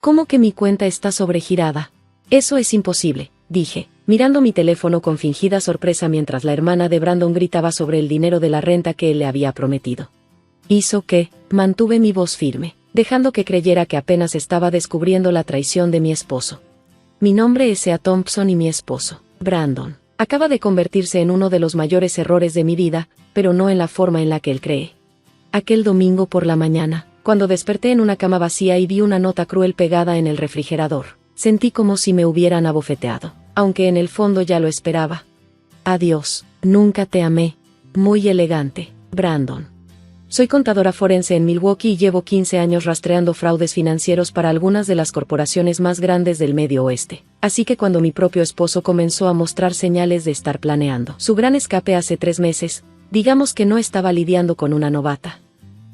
¿Cómo que mi cuenta está sobregirada? Eso es imposible, dije, mirando mi teléfono con fingida sorpresa mientras la hermana de Brandon gritaba sobre el dinero de la renta que él le había prometido. ¿Hizo qué? Mantuve mi voz firme, dejando que creyera que apenas estaba descubriendo la traición de mi esposo. Mi nombre es Sea Thompson y mi esposo, Brandon, acaba de convertirse en uno de los mayores errores de mi vida, pero no en la forma en la que él cree. Aquel domingo por la mañana, cuando desperté en una cama vacía y vi una nota cruel pegada en el refrigerador, sentí como si me hubieran abofeteado, aunque en el fondo ya lo esperaba. Adiós, nunca te amé. Muy elegante, Brandon. Soy contadora forense en Milwaukee y llevo 15 años rastreando fraudes financieros para algunas de las corporaciones más grandes del Medio Oeste. Así que cuando mi propio esposo comenzó a mostrar señales de estar planeando su gran escape hace 3 meses, digamos que no estaba lidiando con una novata.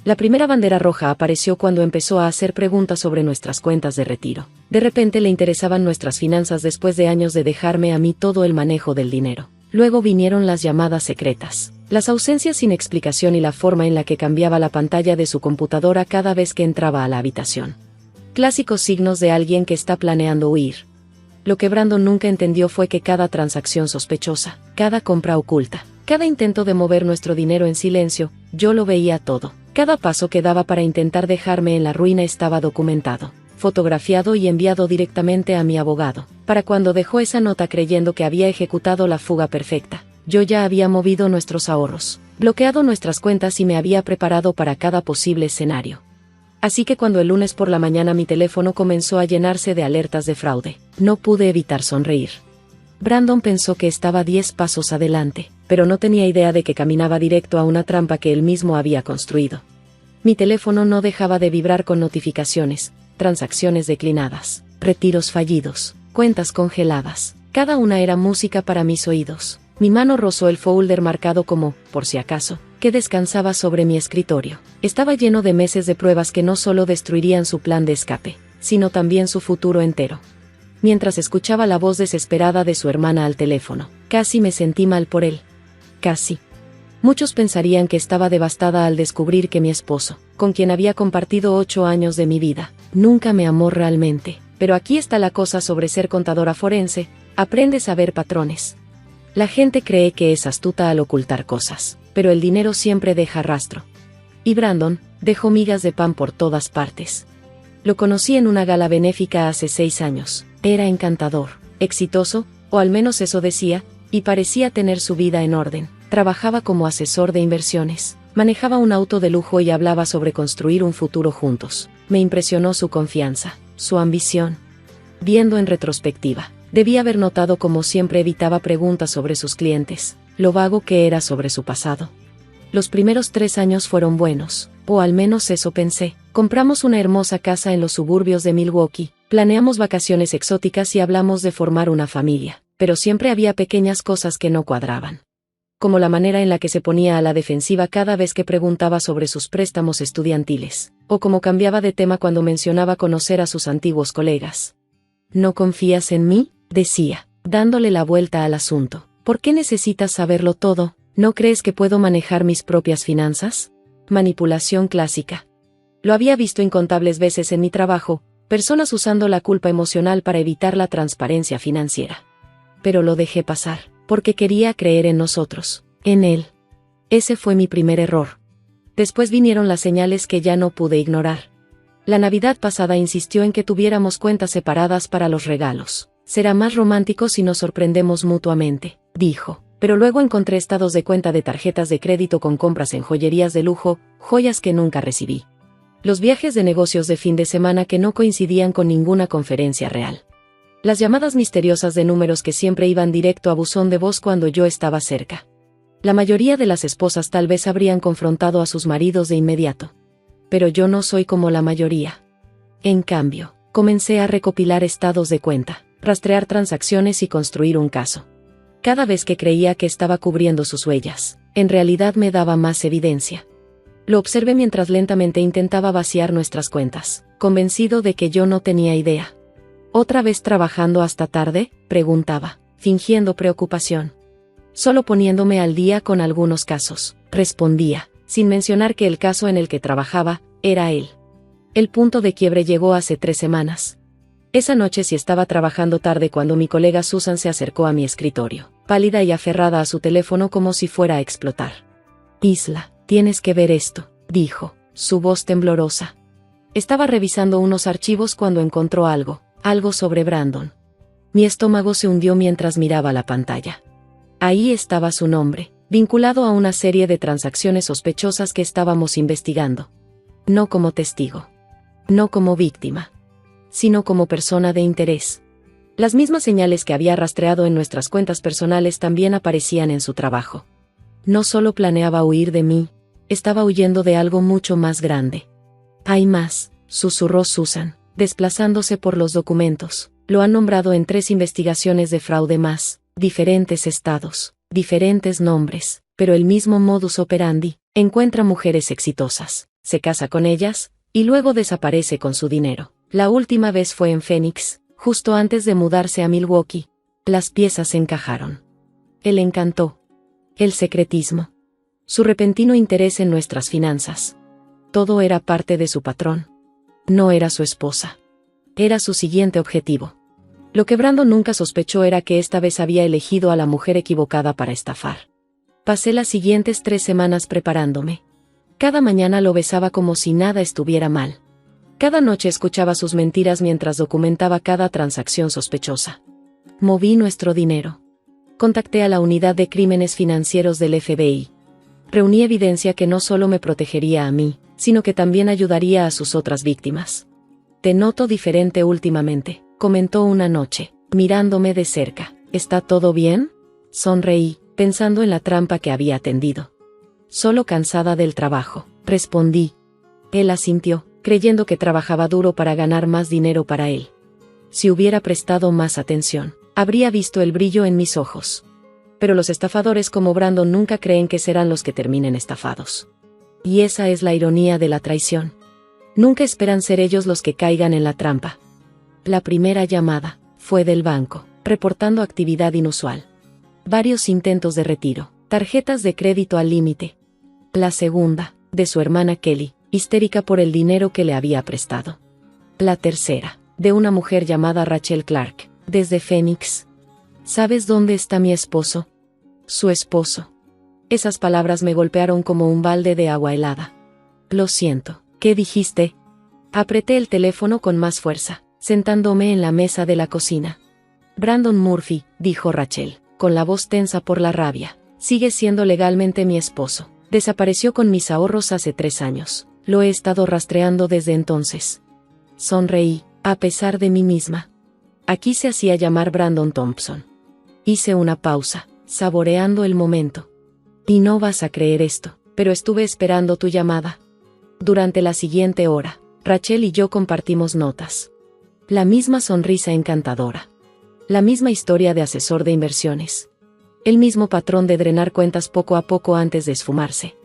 La primera bandera roja apareció cuando empezó a hacer preguntas sobre nuestras cuentas de retiro. De repente le interesaban nuestras finanzas después de años de dejarme a mí todo el manejo del dinero. Luego vinieron las llamadas secretas, las ausencias sin explicación y la forma en la que cambiaba la pantalla de su computadora cada vez que entraba a la habitación. Clásicos signos de alguien que está planeando huir. Lo que Brandon nunca entendió fue que cada transacción sospechosa, cada compra oculta, cada intento de mover nuestro dinero en silencio, yo lo veía todo. Cada paso que daba para intentar dejarme en la ruina estaba documentado, fotografiado y enviado directamente a mi abogado. Para cuando dejó esa nota creyendo que había ejecutado la fuga perfecta, yo ya había movido nuestros ahorros, bloqueado nuestras cuentas y me había preparado para cada posible escenario. Así que cuando el lunes por la mañana mi teléfono comenzó a llenarse de alertas de fraude, no pude evitar sonreír. Brandon pensó que estaba 10 pasos adelante, pero no tenía idea de que caminaba directo a una trampa que él mismo había construido. Mi teléfono no dejaba de vibrar con notificaciones, transacciones declinadas, retiros fallidos, cuentas congeladas. Cada una era música para mis oídos. Mi mano rozó el folder marcado como, por si acaso, que descansaba sobre mi escritorio. Estaba lleno de meses de pruebas que no solo destruirían su plan de escape, sino también su futuro entero. Mientras escuchaba la voz desesperada de su hermana al teléfono, casi me sentí mal por él. Casi. Muchos pensarían que estaba devastada al descubrir que mi esposo, con quien había compartido 8 años de mi vida, nunca me amó realmente. Pero aquí está la cosa sobre ser contadora forense, aprendes a ver patrones. La gente cree que es astuta al ocultar cosas, pero el dinero siempre deja rastro. Y Brandon dejó migas de pan por todas partes. Lo conocí en una gala benéfica hace 6 años. Era encantador, exitoso, o al menos eso decía, y parecía tener su vida en orden. Trabajaba como asesor de inversiones, manejaba un auto de lujo y hablaba sobre construir un futuro juntos. Me impresionó su confianza, su ambición. Viendo en retrospectiva, debía haber notado cómo siempre evitaba preguntas sobre sus clientes, lo vago que era sobre su pasado. Los primeros 3 años fueron buenos, o al menos eso pensé. Compramos una hermosa casa en los suburbios de Milwaukee, planeamos vacaciones exóticas y hablamos de formar una familia, pero siempre había pequeñas cosas que no cuadraban. Como la manera en la que se ponía a la defensiva cada vez que preguntaba sobre sus préstamos estudiantiles, o cómo cambiaba de tema cuando mencionaba conocer a sus antiguos colegas. ¿No confías en mí?, decía, dándole la vuelta al asunto. ¿Por qué necesitas saberlo todo? ¿No crees que puedo manejar mis propias finanzas? Manipulación clásica. Lo había visto incontables veces en mi trabajo, personas usando la culpa emocional para evitar la transparencia financiera. Pero lo dejé pasar, porque quería creer en nosotros, en él. Ese fue mi primer error. Después vinieron las señales que ya no pude ignorar. La Navidad pasada insistió en que tuviéramos cuentas separadas para los regalos. Será más romántico si nos sorprendemos mutuamente, dijo. Pero luego encontré estados de cuenta de tarjetas de crédito con compras en joyerías de lujo, joyas que nunca recibí. Los viajes de negocios de fin de semana que no coincidían con ninguna conferencia real. Las llamadas misteriosas de números que siempre iban directo a buzón de voz cuando yo estaba cerca. La mayoría de las esposas tal vez habrían confrontado a sus maridos de inmediato. Pero yo no soy como la mayoría. En cambio, comencé a recopilar estados de cuenta, rastrear transacciones y construir un caso. Cada vez que creía que estaba cubriendo sus huellas, en realidad me daba más evidencia. Lo observé mientras lentamente intentaba vaciar nuestras cuentas, convencido de que yo no tenía idea. ¿Otra vez trabajando hasta tarde?, preguntaba, fingiendo preocupación. Solo poniéndome al día con algunos casos, respondía, sin mencionar que el caso en el que trabajaba era él. El punto de quiebre llegó hace 3 semanas, Esa noche sí estaba trabajando tarde cuando mi colega Susan se acercó a mi escritorio, pálida y aferrada a su teléfono como si fuera a explotar. Isla, tienes que ver esto, dijo, su voz temblorosa. Estaba revisando unos archivos cuando encontró algo sobre Brandon. Mi estómago se hundió mientras miraba la pantalla. Ahí estaba su nombre, vinculado a una serie de transacciones sospechosas que estábamos investigando. No como testigo. No como víctima. Sino como persona de interés. Las mismas señales que había rastreado en nuestras cuentas personales también aparecían en su trabajo. No solo planeaba huir de mí, estaba huyendo de algo mucho más grande. Hay más, susurró Susan, desplazándose por los documentos. Lo han nombrado en 3 investigaciones de fraude más, diferentes estados, diferentes nombres, pero el mismo modus operandi. Encuentra mujeres exitosas, se casa con ellas, y luego desaparece con su dinero. La última vez fue en Phoenix, justo antes de mudarse a Milwaukee. Las piezas encajaron. Él encantó. El secretismo. Su repentino interés en nuestras finanzas. Todo era parte de su patrón. No era su esposa. Era su siguiente objetivo. Lo que Brandon nunca sospechó era que esta vez había elegido a la mujer equivocada para estafar. Pasé las siguientes 3 semanas preparándome. Cada mañana lo besaba como si nada estuviera mal. Cada noche escuchaba sus mentiras mientras documentaba cada transacción sospechosa. Moví nuestro dinero. Contacté a la unidad de crímenes financieros del FBI. Reuní evidencia que no solo me protegería a mí, sino que también ayudaría a sus otras víctimas. Te noto diferente últimamente, comentó una noche, mirándome de cerca. ¿Está todo bien? Sonreí, pensando en la trampa que había tendido. Solo cansada del trabajo, respondí. Él asintió, creyendo que trabajaba duro para ganar más dinero para él. Si hubiera prestado más atención, habría visto el brillo en mis ojos. Pero los estafadores como Brandon nunca creen que serán los que terminen estafados. Y esa es la ironía de la traición. Nunca esperan ser ellos los que caigan en la trampa. La primera llamada fue del banco, reportando actividad inusual. Varios intentos de retiro, tarjetas de crédito al límite. La segunda, de su hermana Kelly, histérica por el dinero que le había prestado. La tercera, de una mujer llamada Rachel Clark, desde Phoenix. ¿Sabes dónde está mi esposo? Su esposo. Esas palabras me golpearon como un balde de agua helada. Lo siento, ¿qué dijiste? Apreté el teléfono con más fuerza, sentándome en la mesa de la cocina. Brandon Murphy, dijo Rachel, con la voz tensa por la rabia, sigue siendo legalmente mi esposo. Desapareció con mis ahorros hace 3 años. Lo he estado rastreando desde entonces. Sonreí, a pesar de mí misma. Aquí se hacía llamar Brandon Thompson. Hice una pausa, saboreando el momento. Y no vas a creer esto, pero estuve esperando tu llamada. Durante la siguiente hora, Rachel y yo compartimos notas. La misma sonrisa encantadora. La misma historia de asesor de inversiones. El mismo patrón de drenar cuentas poco a poco antes de esfumarse.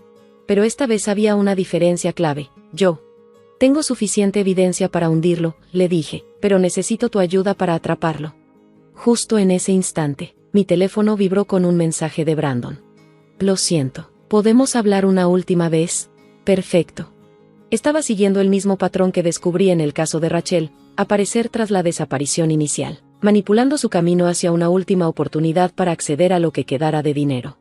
Pero esta vez había una diferencia clave. Yo tengo suficiente evidencia para hundirlo, le dije, pero necesito tu ayuda para atraparlo. Justo en ese instante, mi teléfono vibró con un mensaje de Brandon. Lo siento, ¿podemos hablar una última vez? Perfecto. Estaba siguiendo el mismo patrón que descubrí en el caso de Rachel, aparecer tras la desaparición inicial, manipulando su camino hacia una última oportunidad para acceder a lo que quedara de dinero.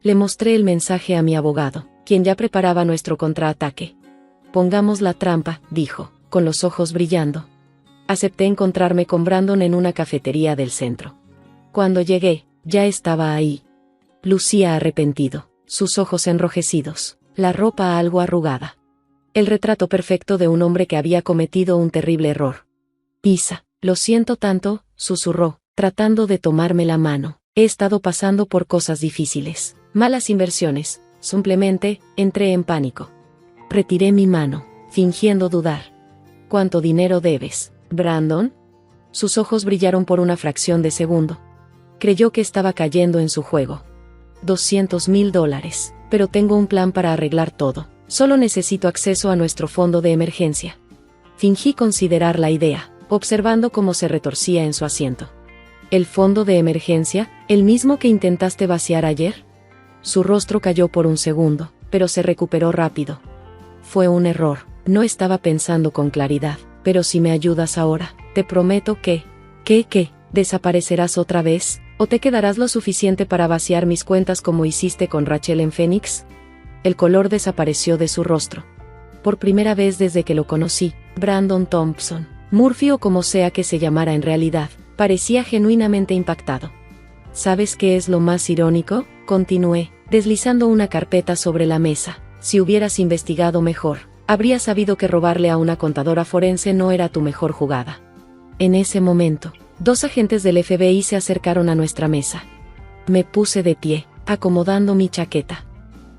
Le mostré el mensaje a mi abogado, quien ya preparaba nuestro contraataque. Pongamos la trampa, dijo, con los ojos brillando. Acepté encontrarme con Brandon en una cafetería del centro. Cuando llegué, ya estaba ahí. Lucía arrepentido, sus ojos enrojecidos, la ropa algo arrugada. El retrato perfecto de un hombre que había cometido un terrible error. Isa, lo siento tanto, susurró, tratando de tomarme la mano. He estado pasando por cosas difíciles, malas inversiones. Simplemente, entré en pánico. Retiré mi mano, fingiendo dudar. ¿Cuánto dinero debes, Brandon? Sus ojos brillaron por una fracción de segundo. Creyó que estaba cayendo en su juego. $200,000, pero tengo un plan para arreglar todo. Solo necesito acceso a nuestro fondo de emergencia. Fingí considerar la idea, observando cómo se retorcía en su asiento. ¿El fondo de emergencia, el mismo que intentaste vaciar ayer? Su rostro cayó por un segundo, pero se recuperó rápido. Fue un error, no estaba pensando con claridad, pero si me ayudas ahora, Te prometo que... ¿Qué? ¿Desaparecerás otra vez? ¿O te quedarás lo suficiente para vaciar mis cuentas como hiciste con Rachel en Phoenix? El color desapareció de su rostro. Por primera vez desde que lo conocí, Brandon Thompson, Murphy o como sea que se llamara en realidad, parecía genuinamente impactado. ¿Sabes qué es lo más irónico?, continué, deslizando una carpeta sobre la mesa. Si hubieras investigado mejor, habrías sabido que robarle a una contadora forense no era tu mejor jugada. En ese momento, 2 agentes del FBI se acercaron a nuestra mesa. Me puse de pie, acomodando mi chaqueta.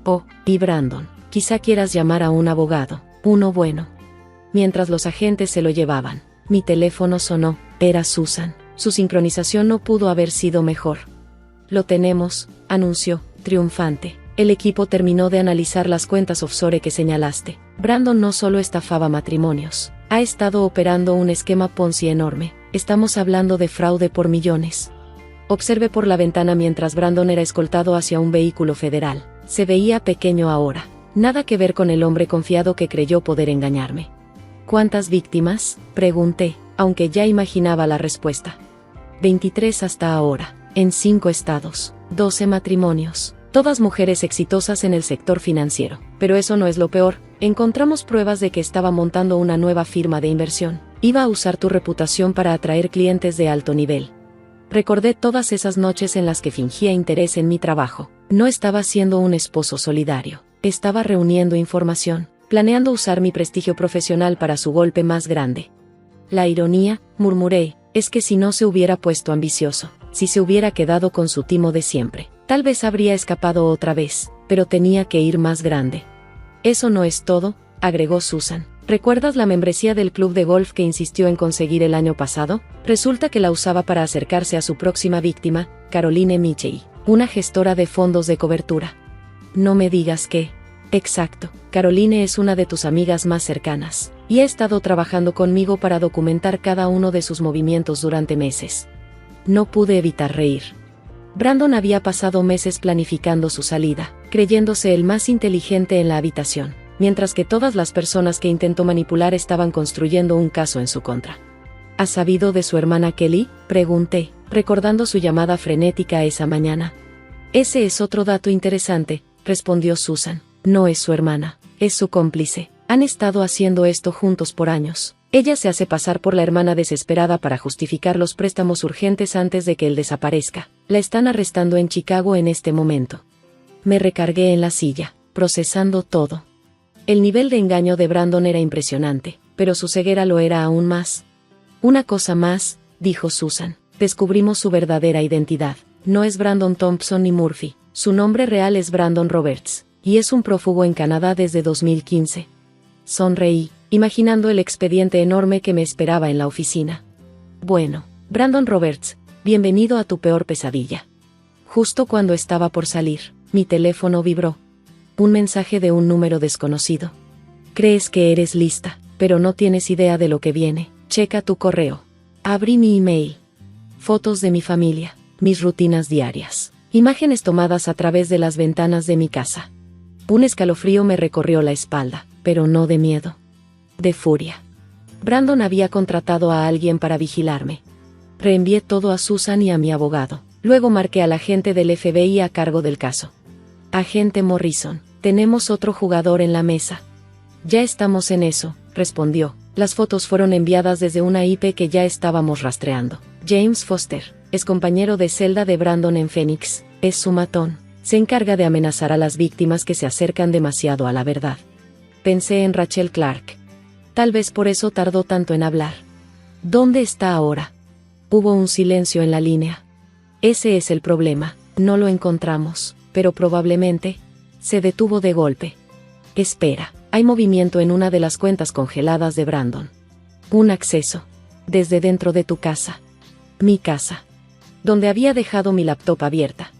Oh, y Brandon, quizá quieras llamar a un abogado, uno bueno. Mientras los agentes se lo llevaban, mi teléfono sonó. Era Susan. Su sincronización no pudo haber sido mejor. Lo tenemos, anunció, triunfante. El equipo terminó de analizar las cuentas offshore que señalaste. Brandon no solo estafaba matrimonios, ha estado operando un esquema Ponzi enorme. Estamos hablando de fraude por millones. Observé por la ventana mientras Brandon era escoltado hacia un vehículo federal. Se veía pequeño ahora. Nada que ver con el hombre confiado que creyó poder engañarme. ¿Cuántas víctimas?, pregunté, aunque ya imaginaba la respuesta. 23 hasta ahora, en 5 estados, 12 matrimonios, todas mujeres exitosas en el sector financiero. Pero eso no es lo peor, encontramos pruebas de que estaba montando una nueva firma de inversión. Iba a usar tu reputación para atraer clientes de alto nivel. Recordé todas esas noches en las que fingía interés en mi trabajo. No estaba siendo un esposo solidario, estaba reuniendo información, planeando usar mi prestigio profesional para su golpe más grande. La ironía, murmuré, es que si no se hubiera puesto ambicioso, si se hubiera quedado con su timo de siempre, tal vez habría escapado otra vez, pero tenía que ir más grande. Eso no es todo, agregó Susan. ¿Recuerdas la membresía del club de golf que insistió en conseguir el año pasado? Resulta que la usaba para acercarse a su próxima víctima, Caroline Michei, una gestora de fondos de cobertura. No me digas que... Exacto, Caroline es una de tus amigas más cercanas, y ha estado trabajando conmigo para documentar cada uno de sus movimientos durante meses. No pude evitar reír. Brandon había pasado meses planificando su salida, creyéndose el más inteligente en la habitación, mientras que todas las personas que intentó manipular estaban construyendo un caso en su contra. ¿Has sabido de su hermana Kelly?, pregunté, recordando su llamada frenética esa mañana. Ese es otro dato interesante, respondió Susan. No es su hermana, es su cómplice. Han estado haciendo esto juntos por años. Ella se hace pasar por la hermana desesperada para justificar los préstamos urgentes antes de que él desaparezca. La están arrestando en Chicago en este momento. Me recargué en la silla, procesando todo. El nivel de engaño de Brandon era impresionante, pero su ceguera lo era aún más. Una cosa más, dijo Susan. Descubrimos su verdadera identidad. No es Brandon Thompson ni Murphy. Su nombre real es Brandon Roberts, y es un prófugo en Canadá desde 2015. Sonreí, imaginando el expediente enorme que me esperaba en la oficina. Bueno, Brandon Roberts, bienvenido a tu peor pesadilla. Justo cuando estaba por salir, mi teléfono vibró. Un mensaje de un número desconocido. Crees que eres lista, pero no tienes idea de lo que viene. Checa tu correo. Abrí mi email. Fotos de mi familia, mis rutinas diarias, imágenes tomadas a través de las ventanas de mi casa. Un escalofrío me recorrió la espalda, pero no de miedo. De furia. Brandon había contratado a alguien para vigilarme. Reenvié todo a Susan y a mi abogado. Luego marqué al agente del FBI a cargo del caso. Agente Morrison, tenemos otro jugador en la mesa. Ya estamos en eso, respondió. Las fotos fueron enviadas desde una IP que ya estábamos rastreando. James Foster, es compañero de celda de Brandon en Phoenix, es su matón. Se encarga de amenazar a las víctimas que se acercan demasiado a la verdad. Pensé en Rachel Clark. Tal vez por eso tardó tanto en hablar. ¿Dónde está ahora? Hubo un silencio en la línea. Ese es el problema, no lo encontramos, pero probablemente... Se detuvo de golpe. Espera, hay movimiento en una de las cuentas congeladas de Brandon. Un acceso. Desde dentro de tu casa. Mi casa. Donde había dejado mi laptop abierta.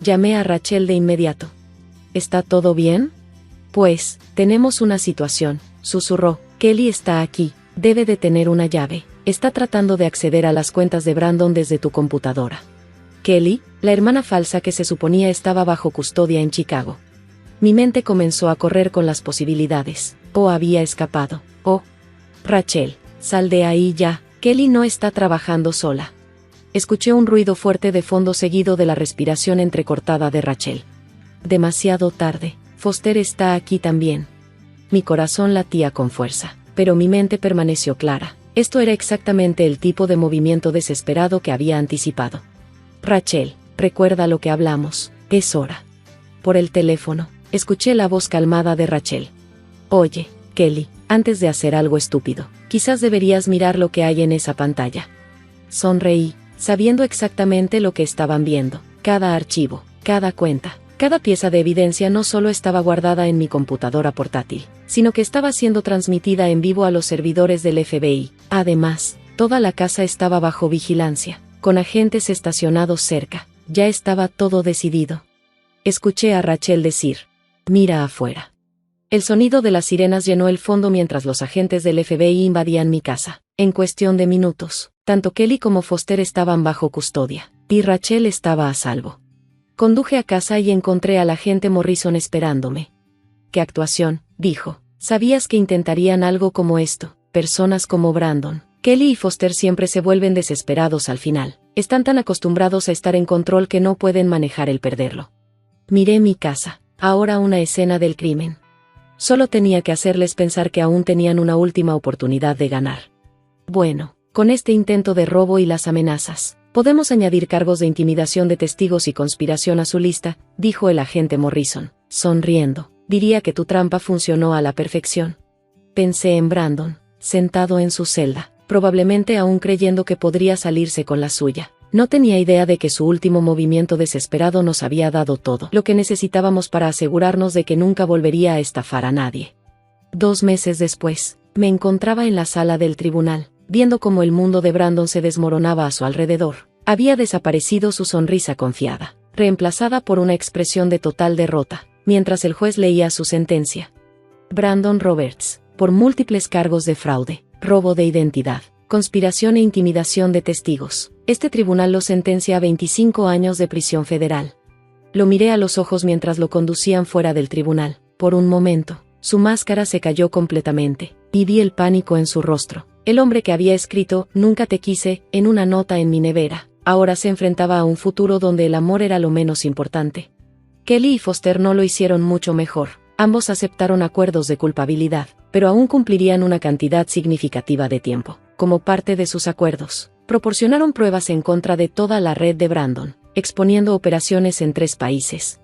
Llamé a Rachel de inmediato. ¿Está todo bien? Pues, tenemos una situación, susurró. Kelly está aquí, debe de tener una llave. Está tratando de acceder a las cuentas de Brandon desde tu computadora. Kelly, la hermana falsa que se suponía estaba bajo custodia en Chicago. Mi mente comenzó a correr con las posibilidades. O había escapado. O... Rachel, sal de ahí ya, Kelly no está trabajando sola. Escuché un ruido fuerte de fondo seguido de la respiración entrecortada de Rachel. Demasiado tarde. Foster está aquí también. Mi corazón latía con fuerza, pero mi mente permaneció clara. Esto era exactamente el tipo de movimiento desesperado que había anticipado. Rachel, recuerda lo que hablamos. Es hora. Por el teléfono, escuché la voz calmada de Rachel. Oye, Kelly, antes de hacer algo estúpido, quizás deberías mirar lo que hay en esa pantalla. Sonreí, sabiendo exactamente lo que estaban viendo. Cada archivo, cada cuenta, cada pieza de evidencia no solo estaba guardada en mi computadora portátil, sino que estaba siendo transmitida en vivo a los servidores del FBI. Además, toda la casa estaba bajo vigilancia, con agentes estacionados cerca. Ya estaba todo decidido. Escuché a Rachel decir: mira afuera. El sonido de las sirenas llenó el fondo mientras los agentes del FBI invadían mi casa. En cuestión de minutos, tanto Kelly como Foster estaban bajo custodia, y Rachel estaba a salvo. Conduje a casa y encontré al agente Morrison esperándome. «¿Qué actuación?», dijo. «Sabías que intentarían algo como esto. Personas como Brandon, Kelly y Foster siempre se vuelven desesperados al final. Están tan acostumbrados a estar en control que no pueden manejar el perderlo». Miré mi casa, ahora una escena del crimen. Solo tenía que hacerles pensar que aún tenían una última oportunidad de ganar. Bueno, con este intento de robo y las amenazas, podemos añadir cargos de intimidación de testigos y conspiración a su lista, dijo el agente Morrison, sonriendo. Diría que tu trampa funcionó a la perfección. Pensé en Brandon, sentado en su celda, probablemente aún creyendo que podría salirse con la suya. No tenía idea de que su último movimiento desesperado nos había dado todo lo que necesitábamos para asegurarnos de que nunca volvería a estafar a nadie. 2 meses después, me encontraba en la sala del tribunal, viendo cómo el mundo de Brandon se desmoronaba a su alrededor. Había desaparecido su sonrisa confiada, reemplazada por una expresión de total derrota, mientras el juez leía su sentencia. Brandon Roberts, por múltiples cargos de fraude, robo de identidad, conspiración e intimidación de testigos. Este tribunal lo sentencia a 25 años de prisión federal. Lo miré a los ojos mientras lo conducían fuera del tribunal. Por un momento, su máscara se cayó completamente, y vi el pánico en su rostro. El hombre que había escrito «Nunca te quise» en una nota en mi nevera, ahora se enfrentaba a un futuro donde el amor era lo menos importante. Kelly y Foster no lo hicieron mucho mejor. Ambos aceptaron acuerdos de culpabilidad, pero aún cumplirían una cantidad significativa de tiempo. Como parte de sus acuerdos, proporcionaron pruebas en contra de toda la red de Brandon, exponiendo operaciones en 3 países.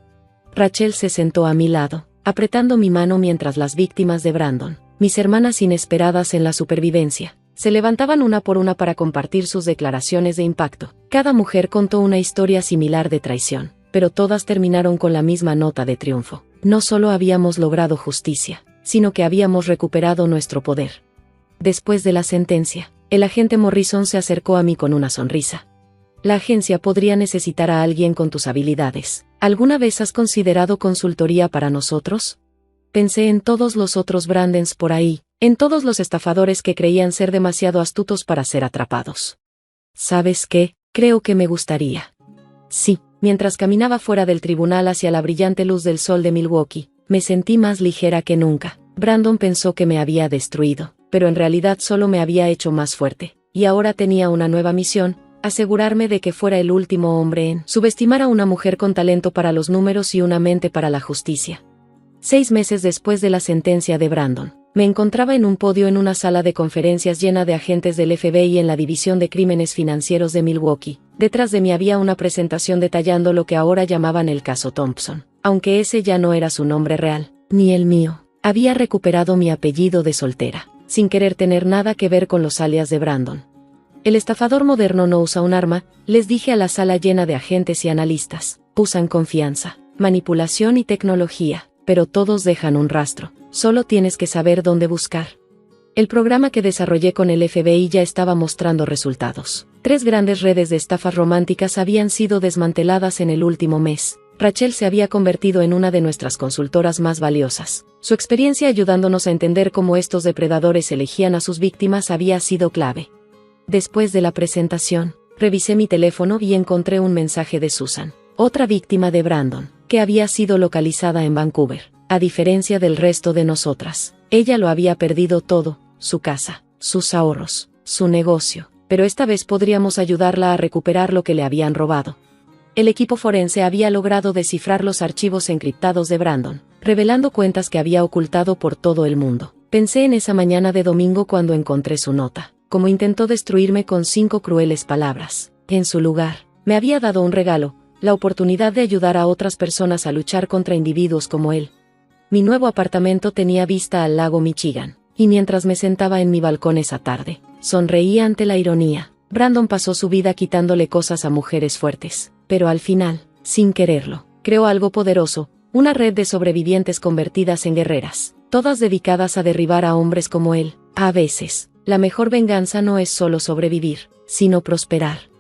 Rachel se sentó a mi lado, apretando mi mano mientras las víctimas de Brandon, mis hermanas inesperadas en la supervivencia, se levantaban una por una para compartir sus declaraciones de impacto. Cada mujer contó una historia similar de traición, pero todas terminaron con la misma nota de triunfo. No solo habíamos logrado justicia, sino que habíamos recuperado nuestro poder. Después de la sentencia, el agente Morrison se acercó a mí con una sonrisa. La agencia podría necesitar a alguien con tus habilidades. ¿Alguna vez has considerado consultoría para nosotros? Pensé en todos los otros Brandons por ahí, en todos los estafadores que creían ser demasiado astutos para ser atrapados. ¿Sabes qué? Creo que me gustaría. Sí, mientras caminaba fuera del tribunal hacia la brillante luz del sol de Milwaukee, me sentí más ligera que nunca. Brandon pensó que me había destruido, pero en realidad solo me había hecho más fuerte, y ahora tenía una nueva misión: asegurarme de que fuera el último hombre en subestimar a una mujer con talento para los números y una mente para la justicia. 6 meses después de la sentencia de Brandon, me encontraba en un podio en una sala de conferencias llena de agentes del FBI en la División de Crímenes Financieros de Milwaukee. Detrás de mí había una presentación detallando lo que ahora llamaban el caso Thompson, aunque ese ya no era su nombre real, ni el mío. Había recuperado mi apellido de soltera, sin querer tener nada que ver con los alias de Brandon. El estafador moderno no usa un arma, les dije a la sala llena de agentes y analistas. Usan confianza, manipulación y tecnología, pero todos dejan un rastro. Solo tienes que saber dónde buscar. El programa que desarrollé con el FBI ya estaba mostrando resultados. 3 grandes redes de estafas románticas habían sido desmanteladas en el último mes. Rachel se había convertido en una de nuestras consultoras más valiosas. Su experiencia ayudándonos a entender cómo estos depredadores elegían a sus víctimas había sido clave. Después de la presentación, revisé mi teléfono y encontré un mensaje de Susan, otra víctima de Brandon, que había sido localizada en Vancouver. A diferencia del resto de nosotras, ella lo había perdido todo: su casa, sus ahorros, su negocio, pero esta vez podríamos ayudarla a recuperar lo que le habían robado. El equipo forense había logrado descifrar los archivos encriptados de Brandon, revelando cuentas que había ocultado por todo el mundo. Pensé en esa mañana de domingo cuando encontré su nota, como intentó destruirme con 5 crueles palabras. En su lugar, me había dado un regalo, la oportunidad de ayudar a otras personas a luchar contra individuos como él. Mi nuevo apartamento tenía vista al lago Michigan, y mientras me sentaba en mi balcón esa tarde, sonreía ante la ironía. Brandon pasó su vida quitándole cosas a mujeres fuertes, pero al final, sin quererlo, creó algo poderoso, una red de sobrevivientes convertidas en guerreras, todas dedicadas a derribar a hombres como él. A veces, la mejor venganza no es solo sobrevivir, sino prosperar.